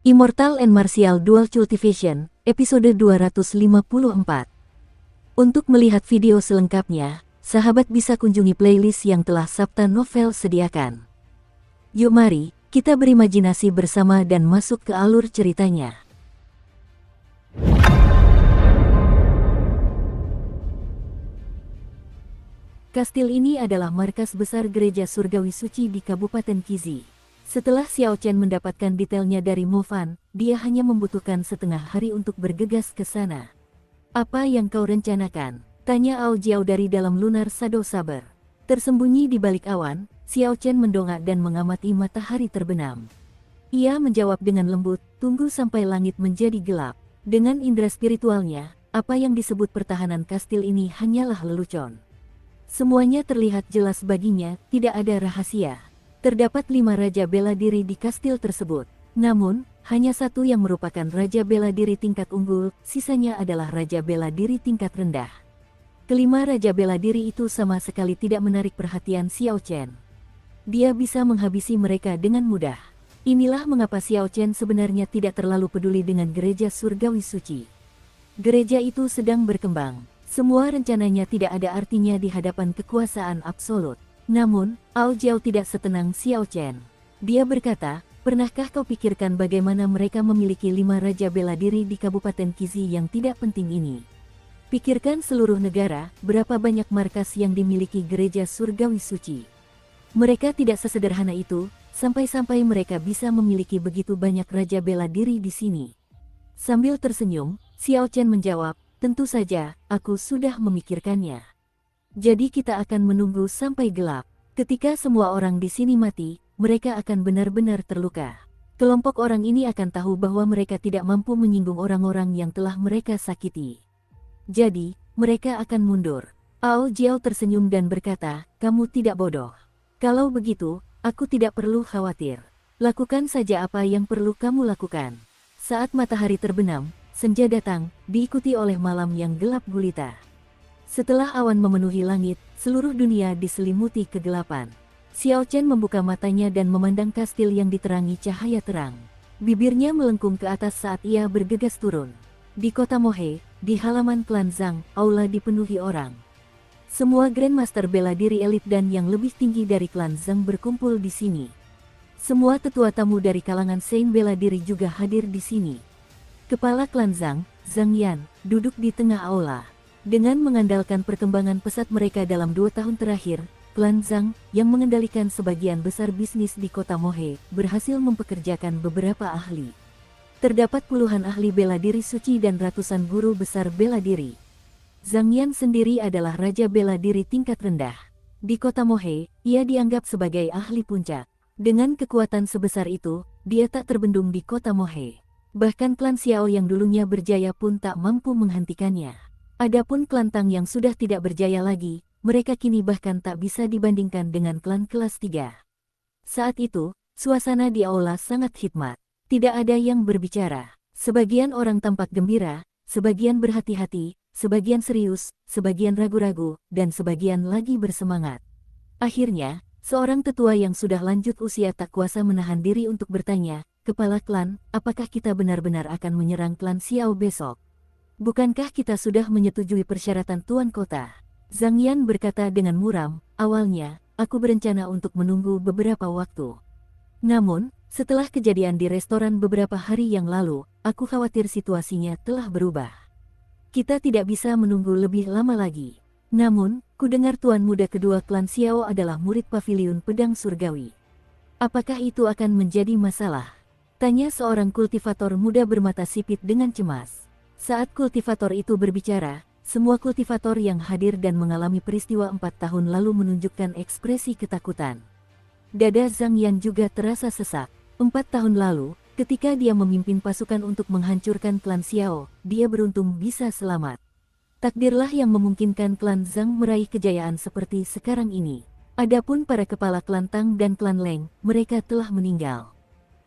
Immortal and Martial Dual Cultivation, episode 254. Untuk melihat video selengkapnya, sahabat bisa kunjungi playlist yang telah Sabta Novel sediakan. Yuk mari, kita berimajinasi bersama dan masuk ke alur ceritanya. Kastil ini adalah markas besar gereja surgawi suci di Kabupaten Kizi. Setelah Xiao Chen mendapatkan detailnya dari Mo Fan, dia hanya membutuhkan setengah hari untuk bergegas ke sana. Apa yang kau rencanakan? Tanya Ao Jiao dari dalam lunar Shadow Saber. Tersembunyi di balik awan, Xiao Chen mendongak dan mengamati matahari terbenam. Ia menjawab dengan lembut, tunggu sampai langit menjadi gelap. Dengan indera spiritualnya, apa yang disebut pertahanan kastil ini hanyalah lelucon. Semuanya terlihat jelas baginya, tidak ada rahasia. Terdapat 5 raja bela diri di kastil tersebut. Namun, hanya satu yang merupakan raja bela diri tingkat unggul, sisanya adalah raja bela diri tingkat rendah. Kelima raja bela diri itu sama sekali tidak menarik perhatian Xiao Chen. Dia bisa menghabisi mereka dengan mudah. Inilah mengapa Xiao Chen sebenarnya tidak terlalu peduli dengan gereja surgawi suci. Gereja itu sedang berkembang. Semua rencananya tidak ada artinya di hadapan kekuasaan absolut. Namun, Ao Jiao tidak setenang Xiao Chen. Dia berkata, pernahkah kau pikirkan bagaimana mereka memiliki 5 raja bela diri di Kabupaten Kizi yang tidak penting ini? Pikirkan seluruh negara, berapa banyak markas yang dimiliki gereja surgawi suci. Mereka tidak sesederhana itu, sampai-sampai mereka bisa memiliki begitu banyak raja bela diri di sini. Sambil tersenyum, Xiao Chen menjawab, tentu saja, aku sudah memikirkannya. Jadi kita akan menunggu sampai gelap. Ketika semua orang di sini mati, mereka akan benar-benar terluka. Kelompok orang ini akan tahu bahwa mereka tidak mampu menyinggung orang-orang yang telah mereka sakiti. Jadi, mereka akan mundur. Ao Jiao tersenyum dan berkata, kamu tidak bodoh. Kalau begitu, aku tidak perlu khawatir. Lakukan saja apa yang perlu kamu lakukan. Saat matahari terbenam, senja datang, diikuti oleh malam yang gelap gulita. Setelah awan memenuhi langit, seluruh dunia diselimuti kegelapan. Xiao Chen membuka matanya dan memandang kastil yang diterangi cahaya terang. Bibirnya melengkung ke atas saat ia bergegas turun. Di kota Mohe, di halaman klan Zhang, aula dipenuhi orang. Semua Grandmaster bela diri elit dan yang lebih tinggi dari klan Zhang berkumpul di sini. Semua tetua tamu dari kalangan Saint bela diri juga hadir di sini. Kepala klan Zhang, Zhang Yan, duduk di tengah aula. Dengan mengandalkan perkembangan pesat mereka dalam 2 tahun terakhir, klan Zhang, yang mengendalikan sebagian besar bisnis di kota Mohe, berhasil mempekerjakan beberapa ahli. Terdapat puluhan ahli bela diri suci dan ratusan guru besar bela diri. Zhang Yan sendiri adalah raja bela diri tingkat rendah. Di kota Mohe, ia dianggap sebagai ahli puncak. Dengan kekuatan sebesar itu, dia tak terbendung di kota Mohe. Bahkan klan Xiao yang dulunya berjaya pun tak mampu menghentikannya. Adapun klan Tang yang sudah tidak berjaya lagi, mereka kini bahkan tak bisa dibandingkan dengan klan kelas 3. Saat itu, suasana di aula sangat hikmat. Tidak ada yang berbicara. Sebagian orang tampak gembira, sebagian berhati-hati, sebagian serius, sebagian ragu-ragu, dan sebagian lagi bersemangat. Akhirnya, seorang tetua yang sudah lanjut usia tak kuasa menahan diri untuk bertanya, Kepala klan, apakah kita benar-benar akan menyerang klan Xiao besok? Bukankah kita sudah menyetujui persyaratan Tuan Kota? Zhang Yan berkata dengan muram, awalnya, aku berencana untuk menunggu beberapa waktu. Namun, setelah kejadian di restoran beberapa hari yang lalu, aku khawatir situasinya telah berubah. Kita tidak bisa menunggu lebih lama lagi. Namun, kudengar Tuan Muda kedua klan Xiao adalah murid Paviliun Pedang Surgawi. Apakah itu akan menjadi masalah? Tanya seorang kultivator muda bermata sipit dengan cemas. Saat kultivator itu berbicara, semua kultivator yang hadir dan mengalami peristiwa 4 tahun lalu menunjukkan ekspresi ketakutan. Dada Zhang Yan juga terasa sesak. 4 tahun lalu, ketika dia memimpin pasukan untuk menghancurkan klan Xiao, dia beruntung bisa selamat. Takdirlah yang memungkinkan klan Zhang meraih kejayaan seperti sekarang ini. Adapun para kepala klan Tang dan klan Leng, mereka telah meninggal.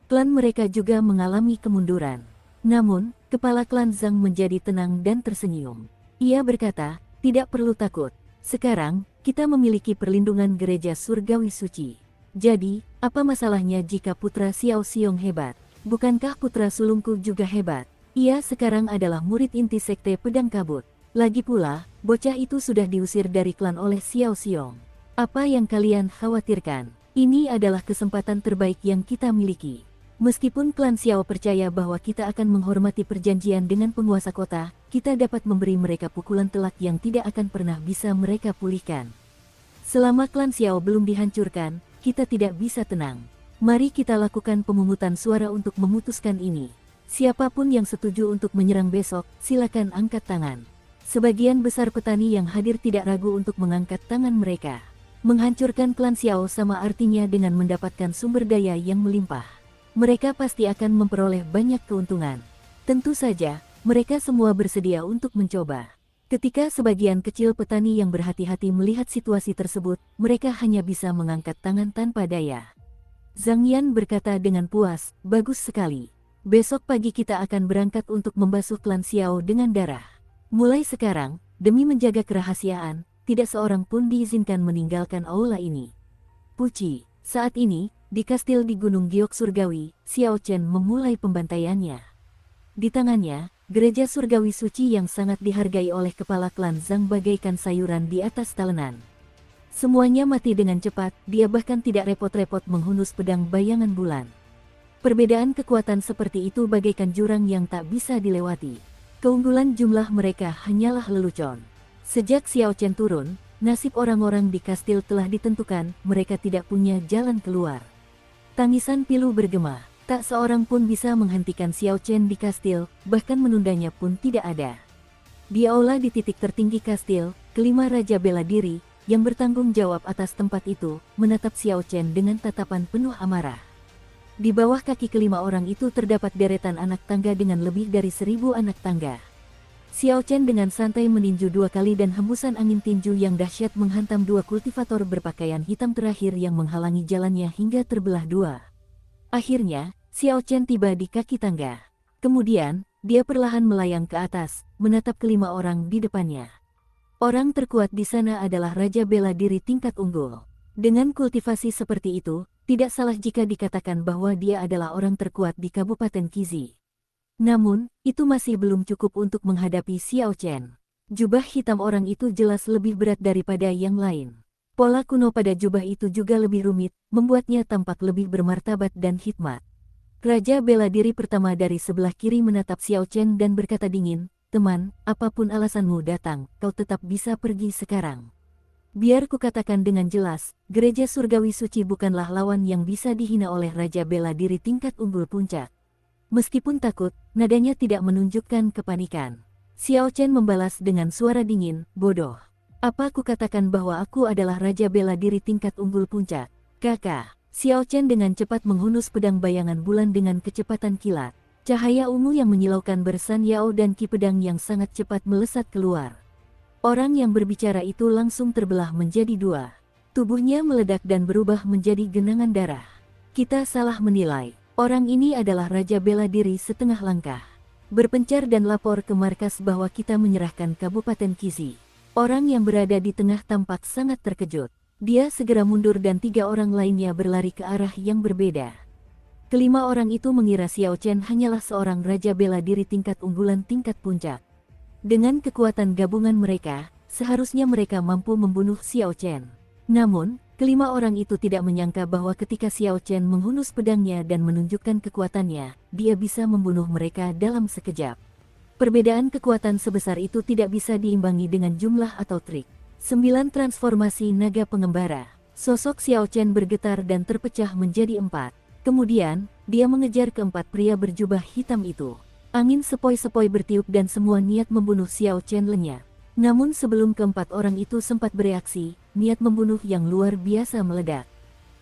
Klan mereka juga mengalami kemunduran. Namun, kepala klan Zhang menjadi tenang dan tersenyum. Ia berkata, tidak perlu takut. Sekarang, kita memiliki perlindungan gereja surgawi suci. Jadi, apa masalahnya jika putra Xiao Xiong hebat? Bukankah putra sulungku juga hebat? Ia sekarang adalah murid inti Sekte Pedang Kabut. Lagi pula, bocah itu sudah diusir dari klan oleh Xiao Xiong. Apa yang kalian khawatirkan? Ini adalah kesempatan terbaik yang kita miliki. Meskipun klan Xiao percaya bahwa kita akan menghormati perjanjian dengan penguasa kota, kita dapat memberi mereka pukulan telak yang tidak akan pernah bisa mereka pulihkan. Selama klan Xiao belum dihancurkan, kita tidak bisa tenang. Mari kita lakukan pemungutan suara untuk memutuskan ini. Siapapun yang setuju untuk menyerang besok, silakan angkat tangan. Sebagian besar petani yang hadir tidak ragu untuk mengangkat tangan mereka. Menghancurkan klan Xiao sama artinya dengan mendapatkan sumber daya yang melimpah. Mereka pasti akan memperoleh banyak keuntungan. Tentu saja, mereka semua bersedia untuk mencoba. Ketika sebagian kecil petani yang berhati-hati melihat situasi tersebut, mereka hanya bisa mengangkat tangan tanpa daya. Zhang Yan berkata dengan puas, "Bagus sekali. Besok pagi kita akan berangkat untuk membasuh klan Xiao dengan darah. Mulai sekarang, demi menjaga kerahasiaan, tidak seorang pun diizinkan meninggalkan aula ini." Puci, saat ini, di kastil di Gunung Giok Surgawi, Xiao Chen memulai pembantaiannya. Di tangannya, gereja surgawi suci yang sangat dihargai oleh kepala klan Zhang bagaikan sayuran di atas talenan. Semuanya mati dengan cepat, dia bahkan tidak repot-repot menghunus pedang bayangan bulan. Perbedaan kekuatan seperti itu bagaikan jurang yang tak bisa dilewati. Keunggulan jumlah mereka hanyalah lelucon. Sejak Xiao Chen turun, nasib orang-orang di kastil telah ditentukan, mereka tidak punya jalan keluar. Tangisan pilu bergema, tak seorang pun bisa menghentikan Xiao Chen di kastil, bahkan menundanya pun tidak ada. Di aula di titik tertinggi kastil, kelima raja bela diri, yang bertanggung jawab atas tempat itu, menatap Xiao Chen dengan tatapan penuh amarah. Di bawah kaki kelima orang itu terdapat deretan anak tangga dengan lebih dari 1000 anak tangga. Xiao Chen dengan santai meninju 2 kali dan hembusan angin tinju yang dahsyat menghantam 2 kultivator berpakaian hitam terakhir yang menghalangi jalannya hingga terbelah 2. Akhirnya, Xiao Chen tiba di kaki tangga. Kemudian, dia perlahan melayang ke atas, menatap kelima orang di depannya. Orang terkuat di sana adalah Raja Bela Diri tingkat unggul. Dengan kultivasi seperti itu, tidak salah jika dikatakan bahwa dia adalah orang terkuat di Kabupaten Qizi. Namun, itu masih belum cukup untuk menghadapi Xiao Chen. Jubah hitam orang itu jelas lebih berat daripada yang lain. Pola kuno pada jubah itu juga lebih rumit, membuatnya tampak lebih bermartabat dan hikmat. Raja bela diri pertama dari sebelah kiri menatap Xiao Chen dan berkata dingin, "Teman, apapun alasanmu datang, kau tetap bisa pergi sekarang. Biar kukatakan dengan jelas, gereja surgawi suci bukanlah lawan yang bisa dihina oleh Raja bela diri tingkat unggul puncak." Meskipun takut, nadanya tidak menunjukkan kepanikan. Xiao Chen membalas dengan suara dingin, "Bodoh. Apa aku katakan bahwa aku adalah Raja bela diri tingkat unggul puncak? Kakak." Xiao Chen dengan cepat menghunus pedang bayangan bulan dengan kecepatan kilat. Cahaya ungu yang menyilaukan bersan Yao dan ki pedang yang sangat cepat melesat keluar. Orang yang berbicara itu langsung terbelah menjadi 2. Tubuhnya meledak dan berubah menjadi genangan darah. Kita salah menilai. Orang ini adalah Raja bela diri setengah langkah. Berpencar dan lapor ke markas bahwa kita menyerahkan Kabupaten Qizi. Orang yang berada di tengah tampak sangat terkejut. Dia segera mundur dan 3 orang lainnya berlari ke arah yang berbeda. Kelima orang itu mengira Xiao Chen hanyalah seorang Raja bela diri tingkat unggulan tingkat puncak. Dengan kekuatan gabungan mereka, seharusnya mereka mampu membunuh Xiao Chen. Namun, kelima orang itu tidak menyangka bahwa ketika Xiao Chen menghunus pedangnya dan menunjukkan kekuatannya, dia bisa membunuh mereka dalam sekejap. Perbedaan kekuatan sebesar itu tidak bisa diimbangi dengan jumlah atau trik. 9 transformasi naga pengembara. Sosok Xiao Chen bergetar dan terpecah menjadi 4. Kemudian, dia mengejar keempat pria berjubah hitam itu. Angin sepoi-sepoi bertiup dan semua niat membunuh Xiao Chen lenyap. Namun sebelum keempat orang itu sempat bereaksi, niat membunuh yang luar biasa meledak.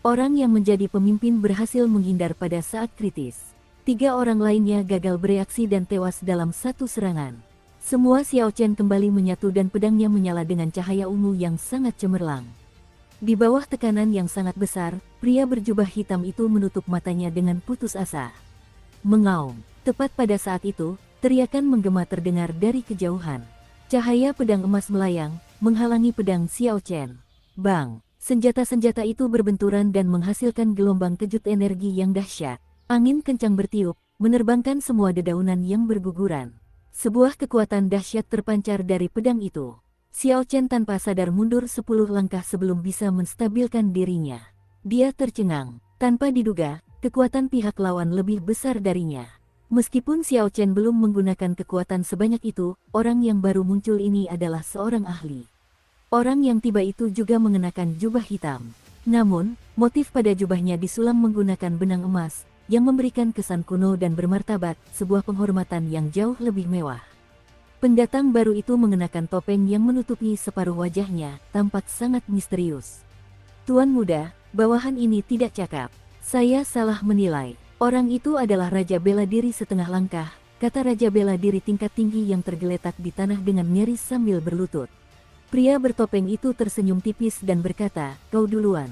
Orang yang menjadi pemimpin berhasil menghindar pada saat kritis. 3 orang lainnya gagal bereaksi dan tewas dalam satu serangan. Semua Xiao Chen kembali menyatu dan pedangnya menyala dengan cahaya ungu yang sangat cemerlang. Di bawah tekanan yang sangat besar, pria berjubah hitam itu menutup matanya dengan putus asa. Mengaum. Tepat pada saat itu, teriakan menggema terdengar dari kejauhan. Cahaya pedang emas melayang, menghalangi pedang Xiao Chen. Bang! Senjata-senjata itu berbenturan dan menghasilkan gelombang kejut energi yang dahsyat. Angin kencang bertiup, menerbangkan semua dedaunan yang berguguran. Sebuah kekuatan dahsyat terpancar dari pedang itu. Xiao Chen tanpa sadar mundur 10 langkah sebelum bisa menstabilkan dirinya. Dia tercengang. Tanpa diduga, kekuatan pihak lawan lebih besar darinya. Meskipun Xiao Chen belum menggunakan kekuatan sebanyak itu, orang yang baru muncul ini adalah seorang ahli. Orang yang tiba itu juga mengenakan jubah hitam. Namun, motif pada jubahnya disulam menggunakan benang emas, yang memberikan kesan kuno dan bermartabat, sebuah penghormatan yang jauh lebih mewah. Pendatang baru itu mengenakan topeng yang menutupi separuh wajahnya, tampak sangat misterius. Tuan muda, bawahan ini tidak cakap. Saya salah menilai. Orang itu adalah Raja Bela Diri setengah langkah, kata Raja Bela Diri tingkat tinggi yang tergeletak di tanah dengan nyaris sambil berlutut. Pria bertopeng itu tersenyum tipis dan berkata, "Kau duluan.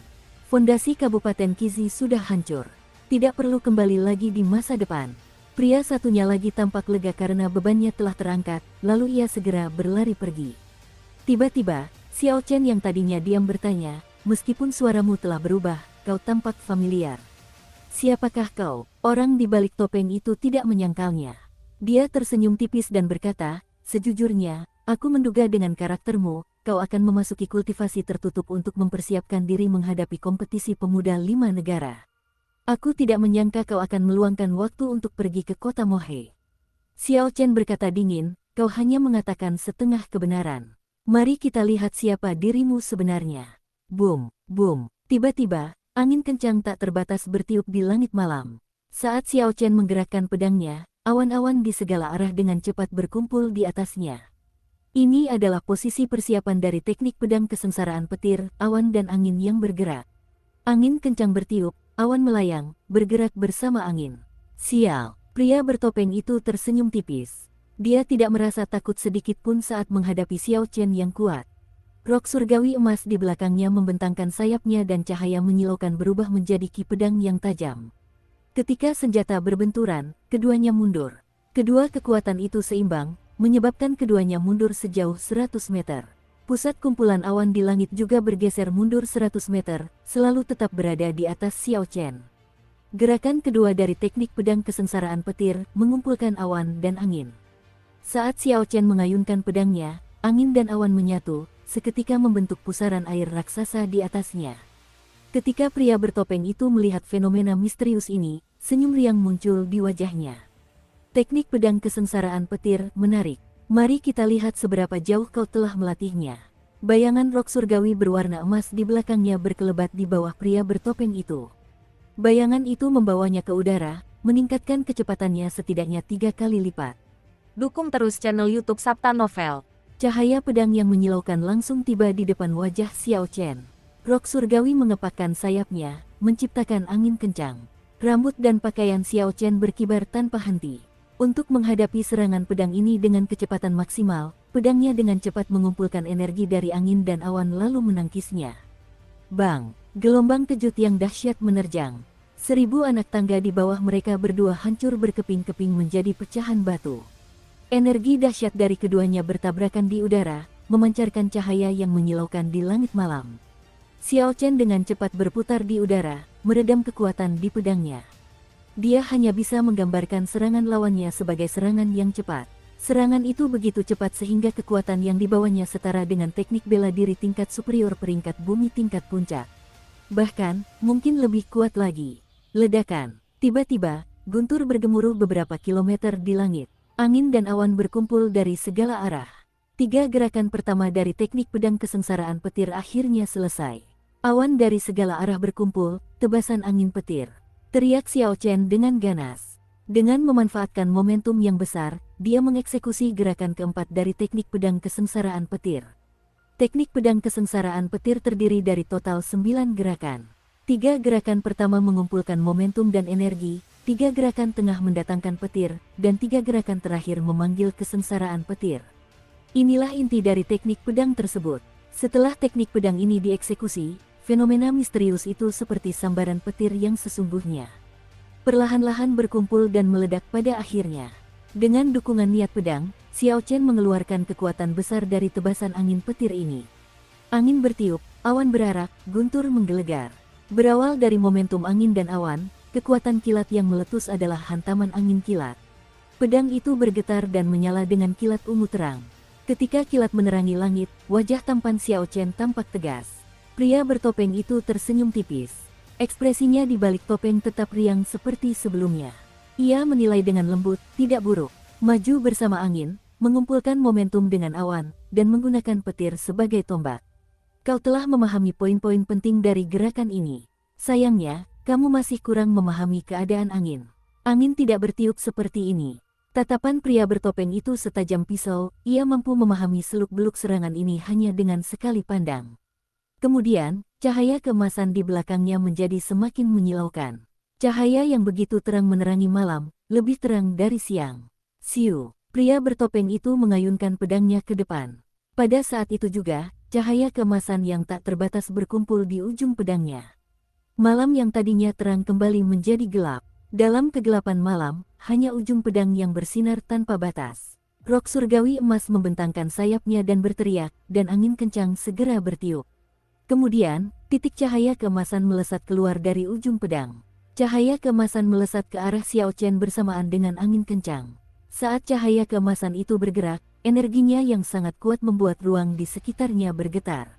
Fondasi Kabupaten Kizi sudah hancur. Tidak perlu kembali lagi di masa depan." Pria satunya lagi tampak lega karena bebannya telah terangkat, lalu ia segera berlari pergi. Tiba-tiba, Xiao Chen yang tadinya diam bertanya, "Meskipun suaramu telah berubah, kau tampak familiar. Siapakah kau?" Orang di balik topeng itu tidak menyangkalnya. Dia tersenyum tipis dan berkata, "Sejujurnya, aku menduga dengan karaktermu, kau akan memasuki kultivasi tertutup untuk mempersiapkan diri menghadapi kompetisi pemuda 5 negara. Aku tidak menyangka kau akan meluangkan waktu untuk pergi ke kota Mohe." Xiao Chen berkata dingin, "Kau hanya mengatakan setengah kebenaran. Mari kita lihat siapa dirimu sebenarnya." Boom, boom. Tiba-tiba, angin kencang tak terbatas bertiup di langit malam. Saat Xiao Chen menggerakkan pedangnya, awan-awan di segala arah dengan cepat berkumpul di atasnya. Ini adalah posisi persiapan dari teknik pedang kesengsaraan petir, awan dan angin yang bergerak. Angin kencang bertiup, awan melayang, bergerak bersama angin. Sial, pria bertopeng itu tersenyum tipis. Dia tidak merasa takut sedikit pun saat menghadapi Xiao Chen yang kuat. Rok surgawi emas di belakangnya membentangkan sayapnya dan cahaya menyilaukan berubah menjadi ki pedang yang tajam. Ketika senjata berbenturan, keduanya mundur. Kedua kekuatan itu seimbang, menyebabkan keduanya mundur sejauh 100 meter. Pusat kumpulan awan di langit juga bergeser mundur 100 meter, selalu tetap berada di atas Xiao Chen. Gerakan kedua dari teknik pedang kesengsaraan petir mengumpulkan awan dan angin. Saat Xiao Chen mengayunkan pedangnya, angin dan awan menyatu, seketika membentuk pusaran air raksasa di atasnya. Ketika pria bertopeng itu melihat fenomena misterius ini, senyum riang muncul di wajahnya. Teknik pedang kesengsaraan petir menarik. Mari kita lihat seberapa jauh kau telah melatihnya. Bayangan rok surgawi berwarna emas di belakangnya berkelebat di bawah pria bertopeng itu. Bayangan itu membawanya ke udara, meningkatkan kecepatannya setidaknya 3 kali lipat. Dukung terus channel YouTube Sabta Novel. Cahaya pedang yang menyilaukan langsung tiba di depan wajah Xiao Chen. Rok surgawi mengepakkan sayapnya, menciptakan angin kencang. Rambut dan pakaian Xiao Chen berkibar tanpa henti. Untuk menghadapi serangan pedang ini dengan kecepatan maksimal, pedangnya dengan cepat mengumpulkan energi dari angin dan awan lalu menangkisnya. Bang! Gelombang kejut yang dahsyat menerjang. 1000 anak tangga di bawah mereka berdua hancur berkeping-keping menjadi pecahan batu. Energi dahsyat dari keduanya bertabrakan di udara, memancarkan cahaya yang menyilaukan di langit malam. Xiao Chen dengan cepat berputar di udara, meredam kekuatan di pedangnya. Dia hanya bisa menggambarkan serangan lawannya sebagai serangan yang cepat. Serangan itu begitu cepat sehingga kekuatan yang dibawanya setara dengan teknik bela diri tingkat superior peringkat bumi tingkat puncak. Bahkan, mungkin lebih kuat lagi. Ledakan. Tiba-tiba, guntur bergemuruh beberapa kilometer di langit. Angin dan awan berkumpul dari segala arah. 3 gerakan pertama dari teknik pedang kesengsaraan petir akhirnya selesai. Awan dari segala arah berkumpul, tebasan angin petir. Teriak Xiao Chen dengan ganas. Dengan memanfaatkan momentum yang besar, dia mengeksekusi gerakan keempat dari teknik pedang kesengsaraan petir. Teknik pedang kesengsaraan petir terdiri dari total 9 gerakan. 3 gerakan pertama mengumpulkan momentum dan energi, 3 gerakan tengah mendatangkan petir, dan 3 gerakan terakhir memanggil kesengsaraan petir. Inilah inti dari teknik pedang tersebut. Setelah teknik pedang ini dieksekusi, fenomena misterius itu seperti sambaran petir yang sesungguhnya. Perlahan-lahan berkumpul dan meledak pada akhirnya. Dengan dukungan niat pedang, Xiao Chen mengeluarkan kekuatan besar dari tebasan angin petir ini. Angin bertiup, awan berarak, guntur menggelegar. Berawal dari momentum angin dan awan, kekuatan kilat yang meletus adalah hantaman angin kilat. Pedang itu bergetar dan menyala dengan kilat ungu terang. Ketika kilat menerangi langit, wajah tampan Xiao Chen tampak tegas. Pria bertopeng itu tersenyum tipis. Ekspresinya di balik topeng tetap riang seperti sebelumnya. Ia menilai dengan lembut, tidak buruk. Maju bersama angin, mengumpulkan momentum dengan awan, dan menggunakan petir sebagai tombak. Kau telah memahami poin-poin penting dari gerakan ini. Sayangnya, kamu masih kurang memahami keadaan angin. Angin tidak bertiup seperti ini. Tatapan pria bertopeng itu setajam pisau, ia mampu memahami seluk-beluk serangan ini hanya dengan sekali pandang. Kemudian, cahaya keemasan di belakangnya menjadi semakin menyilaukan. Cahaya yang begitu terang menerangi malam, lebih terang dari siang. Siu, pria bertopeng itu mengayunkan pedangnya ke depan. Pada saat itu juga, cahaya keemasan yang tak terbatas berkumpul di ujung pedangnya. Malam yang tadinya terang kembali menjadi gelap. Dalam kegelapan malam, hanya ujung pedang yang bersinar tanpa batas. Rok surgawi emas membentangkan sayapnya dan berteriak, dan angin kencang segera bertiup. Kemudian, titik cahaya keemasan melesat keluar dari ujung pedang. Cahaya keemasan melesat ke arah Xiao Chen bersamaan dengan angin kencang. Saat cahaya keemasan itu bergerak, energinya yang sangat kuat membuat ruang di sekitarnya bergetar.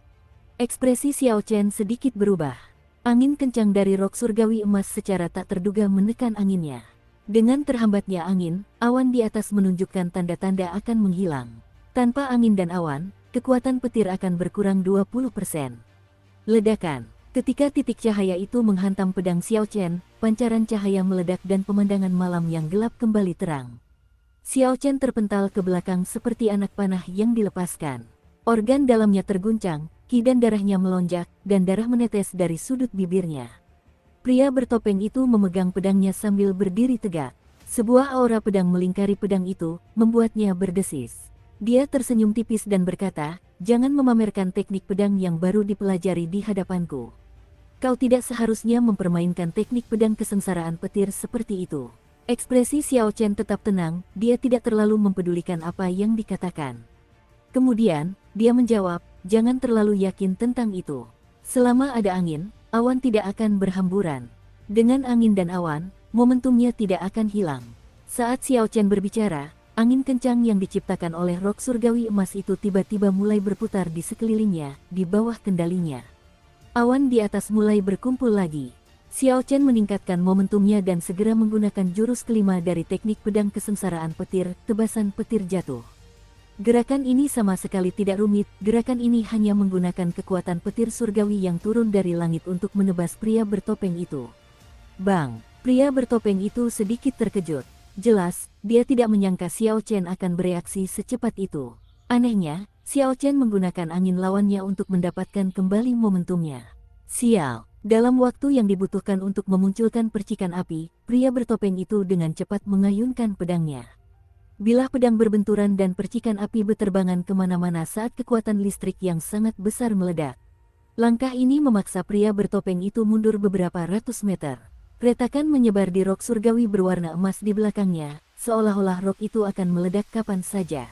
Ekspresi Xiao Chen sedikit berubah. Angin kencang dari rok surgawi emas secara tak terduga menekan anginnya. Dengan terhambatnya angin, awan di atas menunjukkan tanda-tanda akan menghilang. Tanpa angin dan awan, kekuatan petir akan berkurang 20%. Ledakan. Ketika titik cahaya itu menghantam pedang Xiao Chen, pancaran cahaya meledak dan pemandangan malam yang gelap kembali terang. Xiao Chen terpental ke belakang seperti anak panah yang dilepaskan. Organ dalamnya terguncang, ki dan darahnya melonjak, dan darah menetes dari sudut bibirnya. Pria bertopeng itu memegang pedangnya sambil berdiri tegak. Sebuah aura pedang melingkari pedang itu, membuatnya berdesis. Dia tersenyum tipis dan berkata, "Jangan memamerkan teknik pedang yang baru dipelajari di hadapanku. Kau tidak seharusnya mempermainkan teknik pedang kesengsaraan petir seperti itu." Ekspresi Xiao Chen tetap tenang, dia tidak terlalu mempedulikan apa yang dikatakan. Kemudian, dia menjawab, "Jangan terlalu yakin tentang itu. Selama ada angin, awan tidak akan berhamburan. Dengan angin dan awan, momentumnya tidak akan hilang." Saat Xiao Chen berbicara, angin kencang yang diciptakan oleh rok surgawi emas itu tiba-tiba mulai berputar di sekelilingnya, di bawah kendalinya. Awan di atas mulai berkumpul lagi. Xiao Chen meningkatkan momentumnya dan segera menggunakan jurus kelima dari teknik pedang kesengsaraan petir, tebasan petir jatuh. Gerakan ini sama sekali tidak rumit, gerakan ini hanya menggunakan kekuatan petir surgawi yang turun dari langit untuk menebas pria bertopeng itu. Bang! Pria bertopeng itu sedikit terkejut. Jelas, dia tidak menyangka Xiao Chen akan bereaksi secepat itu. Anehnya, Xiao Chen menggunakan angin lawannya untuk mendapatkan kembali momentumnya. Sial! Dalam waktu yang dibutuhkan untuk memunculkan percikan api, pria bertopeng itu dengan cepat mengayunkan pedangnya. Bilah pedang berbenturan dan percikan api berterbangan kemana-mana saat kekuatan listrik yang sangat besar meledak. Langkah ini memaksa pria bertopeng itu mundur beberapa ratus meter. Retakan menyebar di rok surgawi berwarna emas di belakangnya, seolah-olah rok itu akan meledak kapan saja.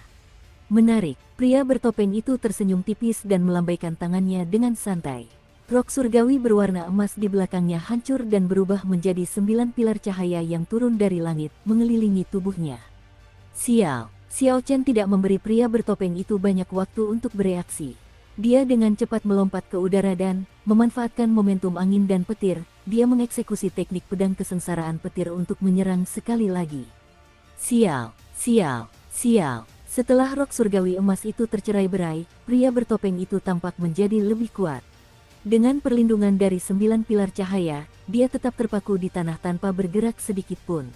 Menarik, pria bertopeng itu tersenyum tipis dan melambaikan tangannya dengan santai. Rok surgawi berwarna emas di belakangnya hancur dan berubah menjadi 9 pilar cahaya yang turun dari langit, mengelilingi tubuhnya. Sial, Xiao Chen tidak memberi pria bertopeng itu banyak waktu untuk bereaksi. Dia dengan cepat melompat ke udara dan, memanfaatkan momentum angin dan petir, dia mengeksekusi teknik pedang kesengsaraan petir untuk menyerang sekali lagi. Sial, sial, sial. Setelah rok surgawi emas itu tercerai-berai, pria bertopeng itu tampak menjadi lebih kuat. Dengan perlindungan dari 9 pilar cahaya, dia tetap terpaku di tanah tanpa bergerak sedikit pun.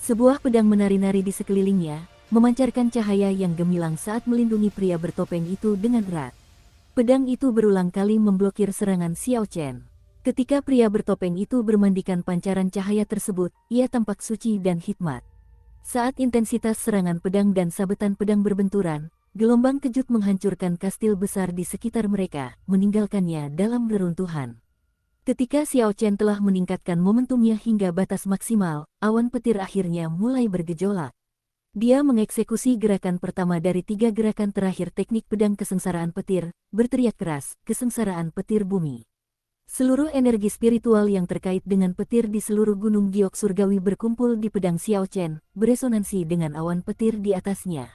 Sebuah pedang menari-nari di sekelilingnya, memancarkan cahaya yang gemilang saat melindungi pria bertopeng itu dengan erat. Pedang itu berulang kali memblokir serangan Xiao Chen. Ketika pria bertopeng itu bermandikan pancaran cahaya tersebut, ia tampak suci dan hikmat. Saat intensitas serangan pedang dan sabetan pedang berbenturan, gelombang kejut menghancurkan kastil besar di sekitar mereka, meninggalkannya dalam reruntuhan. Ketika Xiao Chen telah meningkatkan momentumnya hingga batas maksimal, awan petir akhirnya mulai bergejolak. Dia mengeksekusi gerakan pertama dari 3 gerakan terakhir teknik pedang kesengsaraan petir, berteriak keras, "Kesengsaraan petir bumi." Seluruh energi spiritual yang terkait dengan petir di seluruh gunung giok surgawi berkumpul di pedang Xiao Chen, beresonansi dengan awan petir di atasnya.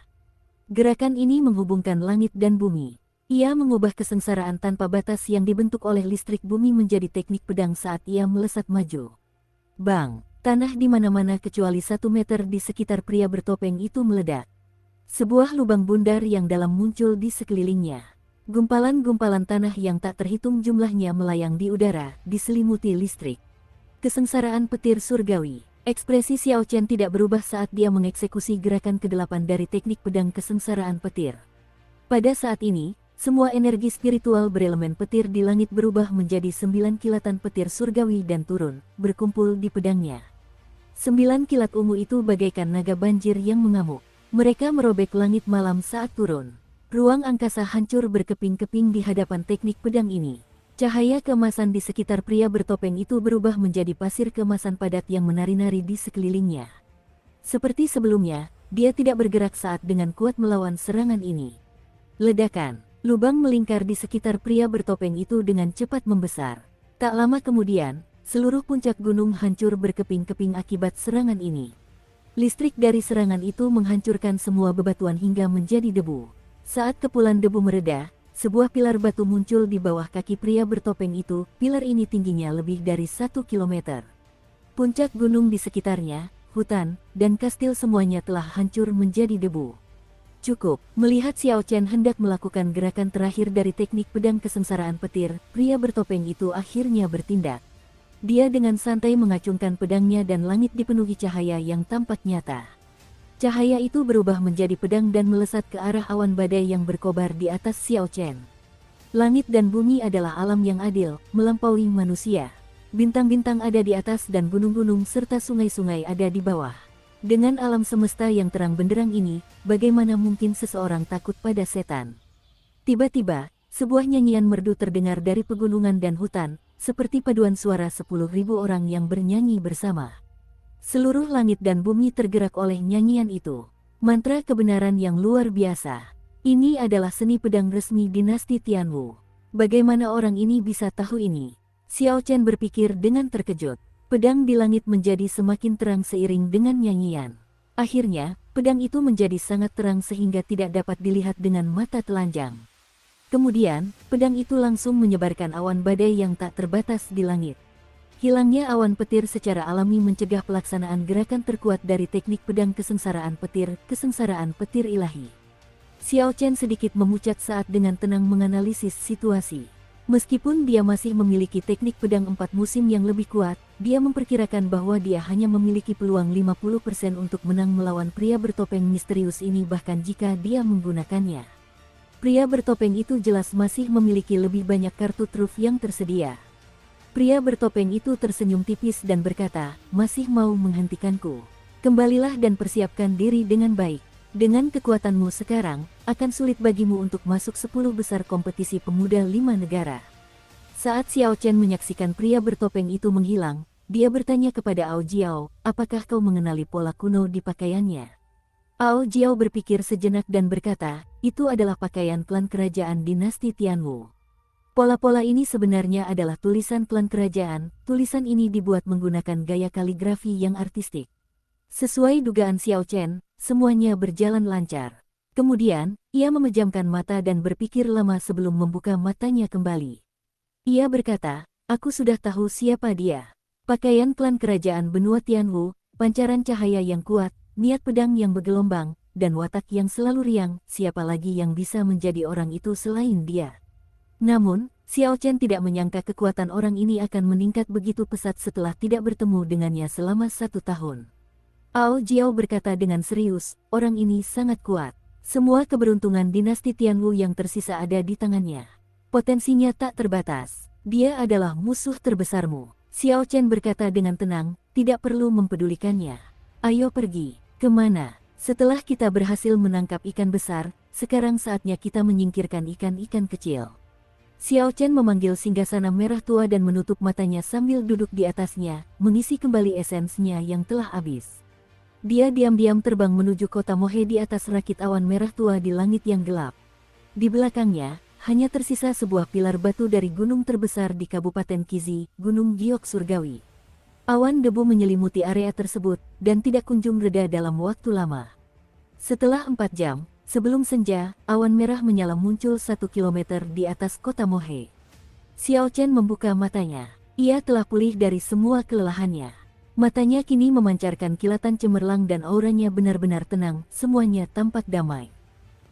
Gerakan ini menghubungkan langit dan bumi. Ia mengubah kesengsaraan tanpa batas yang dibentuk oleh listrik bumi menjadi teknik pedang saat ia melesat maju. Bang! Tanah di mana-mana kecuali 1 meter di sekitar pria bertopeng itu meledak. Sebuah lubang bundar yang dalam muncul di sekelilingnya. Gumpalan-gumpalan tanah yang tak terhitung jumlahnya melayang di udara, diselimuti listrik. Kesengsaraan petir surgawi. Ekspresi Xiao Chen tidak berubah saat dia mengeksekusi gerakan ke-8 dari teknik pedang kesengsaraan petir. Pada saat ini, semua energi spiritual berelemen petir di langit berubah menjadi 9 kilatan petir surgawi dan turun, berkumpul di pedangnya. 9 kilat ungu itu bagaikan naga banjir yang mengamuk. Mereka merobek langit malam saat turun. Ruang angkasa hancur berkeping-keping di hadapan teknik pedang ini. Cahaya keemasan di sekitar pria bertopeng itu berubah menjadi pasir keemasan padat yang menari-nari di sekelilingnya. Seperti sebelumnya, dia tidak bergerak saat dengan kuat melawan serangan ini. Ledakan, lubang melingkar di sekitar pria bertopeng itu dengan cepat membesar. Tak lama kemudian, seluruh puncak gunung hancur berkeping-keping akibat serangan ini. Listrik dari serangan itu menghancurkan semua bebatuan hingga menjadi debu. Saat kepulan debu mereda, sebuah pilar batu muncul di bawah kaki pria bertopeng itu. Pilar ini tingginya lebih dari 1 kilometer. Puncak gunung di sekitarnya, hutan, dan kastil semuanya telah hancur menjadi debu. Cukup, melihat Xiao Chen hendak melakukan gerakan terakhir dari teknik pedang kesengsaraan petir, pria bertopeng itu akhirnya bertindak. Dia dengan santai mengacungkan pedangnya dan langit dipenuhi cahaya yang tampak nyata. Cahaya itu berubah menjadi pedang dan melesat ke arah awan badai yang berkobar di atas Xiao Chen. Langit dan bumi adalah alam yang adil, melampaui manusia. Bintang-bintang ada di atas dan gunung-gunung serta sungai-sungai ada di bawah. Dengan alam semesta yang terang benderang ini, bagaimana mungkin seseorang takut pada setan? Tiba-tiba, sebuah nyanyian merdu terdengar dari pegunungan dan hutan, seperti paduan suara 10.000 orang yang bernyanyi bersama. Seluruh langit dan bumi tergerak oleh nyanyian itu. Mantra kebenaran yang luar biasa. Ini adalah seni pedang resmi dinasti Tianwu. Bagaimana orang ini bisa tahu ini? Xiao Chen berpikir dengan terkejut. Pedang di langit menjadi semakin terang seiring dengan nyanyian. Akhirnya, pedang itu menjadi sangat terang sehingga tidak dapat dilihat dengan mata telanjang. Kemudian, pedang itu langsung menyebarkan awan badai yang tak terbatas di langit. Hilangnya awan petir secara alami mencegah pelaksanaan gerakan terkuat dari teknik pedang kesengsaraan petir ilahi. Xiao Chen sedikit memucat saat dengan tenang menganalisis situasi. Meskipun dia masih memiliki teknik pedang 4 musim yang lebih kuat, dia memperkirakan bahwa dia hanya memiliki peluang 50% untuk menang melawan pria bertopeng misterius ini bahkan jika dia menggunakannya. Pria bertopeng itu jelas masih memiliki lebih banyak kartu truf yang tersedia. Pria bertopeng itu tersenyum tipis dan berkata, "Masih mau menghentikanku? Kembalilah dan persiapkan diri dengan baik. Dengan kekuatanmu sekarang, akan sulit bagimu untuk masuk 10 besar kompetisi pemuda 5 negara." Saat Xiao Chen menyaksikan pria bertopeng itu menghilang, dia bertanya kepada Ao Jiao, "Apakah kau mengenali pola kuno di pakaiannya?" Ao Jiao berpikir sejenak dan berkata, "Itu adalah pakaian klan kerajaan dinasti Tianwu." Pola-pola ini sebenarnya adalah tulisan klan kerajaan. Tulisan ini dibuat menggunakan gaya kaligrafi yang artistik. Sesuai dugaan Xiao Chen, semuanya berjalan lancar. Kemudian, ia memejamkan mata dan berpikir lama sebelum membuka matanya kembali. Ia berkata, "Aku sudah tahu siapa dia. Pakaian klan kerajaan benua Tianwu, pancaran cahaya yang kuat, niat pedang yang bergelombang, dan watak yang selalu riang, siapa lagi yang bisa menjadi orang itu selain dia?" Namun, Xiao Chen tidak menyangka kekuatan orang ini akan meningkat begitu pesat setelah tidak bertemu dengannya selama 1 tahun. Ao Jiao berkata dengan serius, "Orang ini sangat kuat. Semua keberuntungan dinasti Tianwu yang tersisa ada di tangannya. Potensinya tak terbatas. Dia adalah musuh terbesarmu." Xiao Chen berkata dengan tenang, "Tidak perlu mempedulikannya. Ayo pergi. Kemana? Setelah kita berhasil menangkap ikan besar, sekarang saatnya kita menyingkirkan ikan-ikan kecil." Xiao Chen memanggil singgasana merah tua dan menutup matanya sambil duduk di atasnya, mengisi kembali esensnya yang telah habis. Dia diam-diam terbang menuju kota Mohe di atas rakit awan merah tua di langit yang gelap. Di belakangnya, hanya tersisa sebuah pilar batu dari gunung terbesar di Kabupaten Kizi, Gunung Giok Surgawi. Awan debu menyelimuti area tersebut, dan tidak kunjung reda dalam waktu lama. Setelah 4 jam, sebelum senja, awan merah menyala muncul 1 kilometer di atas kota Mohe. Xiao Chen membuka matanya. Ia telah pulih dari semua kelelahannya. Matanya kini memancarkan kilatan cemerlang dan auranya benar-benar tenang, semuanya tampak damai.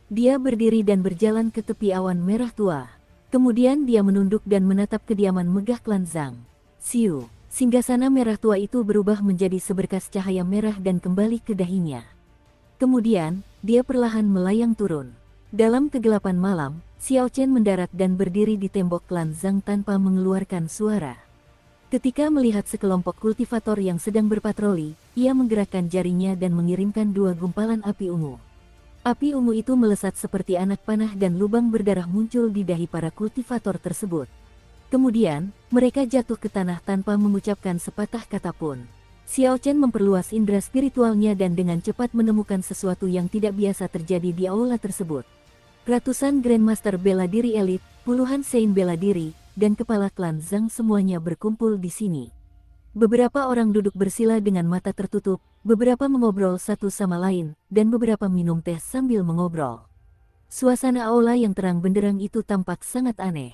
Dia berdiri dan berjalan ke tepi awan merah tua. Kemudian dia menunduk dan menatap kediaman megah klan Zhang. Siu, singgasana merah tua itu berubah menjadi seberkas cahaya merah dan kembali ke dahinya. Kemudian, dia perlahan melayang turun. Dalam kegelapan malam, Xiao Chen mendarat dan berdiri di tembok klan Zhang tanpa mengeluarkan suara. Ketika melihat sekelompok kultivator yang sedang berpatroli, ia menggerakkan jarinya dan mengirimkan 2 gumpalan api ungu. Api ungu itu melesat seperti anak panah dan lubang berdarah muncul di dahi para kultivator tersebut. Kemudian, mereka jatuh ke tanah tanpa mengucapkan sepatah kata pun. Xiao Chen memperluas indera spiritualnya dan dengan cepat menemukan sesuatu yang tidak biasa terjadi di aula tersebut. Ratusan Grandmaster bela diri elit, puluhan Sein bela diri, dan kepala klan Zhang semuanya berkumpul di sini. Beberapa orang duduk bersila dengan mata tertutup, beberapa mengobrol satu sama lain, dan beberapa minum teh sambil mengobrol. Suasana aula yang terang benderang itu tampak sangat aneh.